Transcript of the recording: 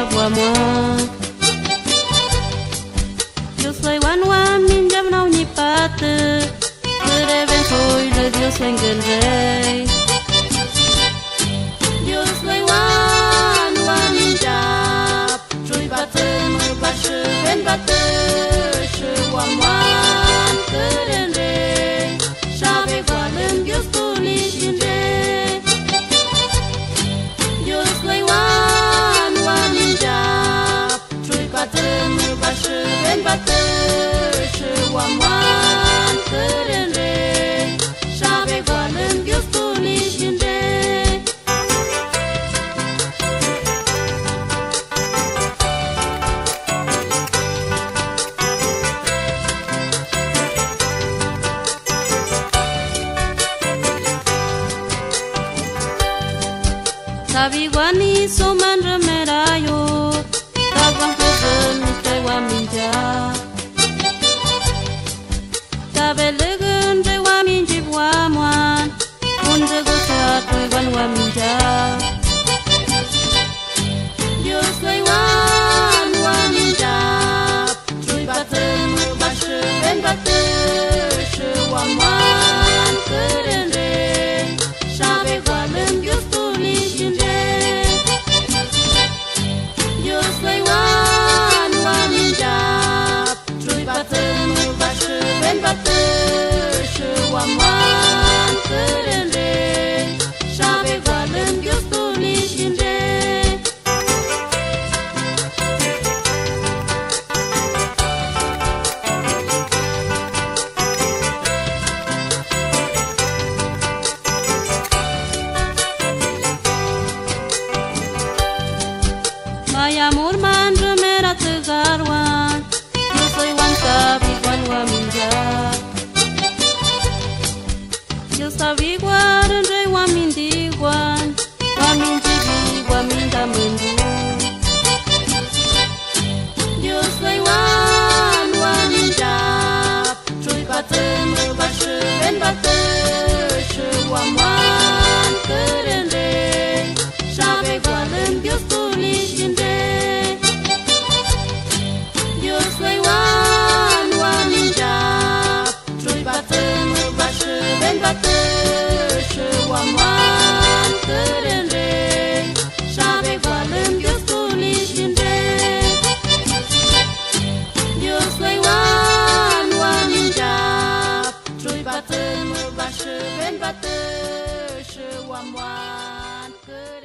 voix moi. Dios soy wanwa min jam nau ni pate, reven hoy le Dios engel rey. Dios soy wanwa min jam, trui bate mu bashe ben bate, she wa man keren rey, sabe gualen Dios tu ni shinde. Dios soy wanwa min jam, trui bate mu bashe ben bate, she wa man keren rey, sabe gualen Dios tu ni shinde. Sabi guani soman remerayo, tabang keren dewa minja. Tabe legen dewa minji buamuan, unde gosat dewan wa minja. Dios dewan wa minja, trui baten bashe ben bate, she wa man keren rey, sabe gualen Dios tu ni shinde. Dios soy wanwa min jap, trui baten bashe ben bate, she wa man keren rey, sabe gualen Dios tu ni shinde. Mai amor man remera tegarwan, yo soy wan sabi wan wa minja. Yo sabi wan re wa mindi wan, wa minji bi wa minda mendu. Yo soy wan wa minja, trui baten bashe ben bate, she wa man keren rey, sabe gualen Dios tu ni shinde. Dios soy wanwa min jap, trui baten bashe ben bate, she wa man keren rey, sabe gualen Dios tu ni shinde. Dios soy wanwa min jap, trui baten bashe ben bate, she wa man keren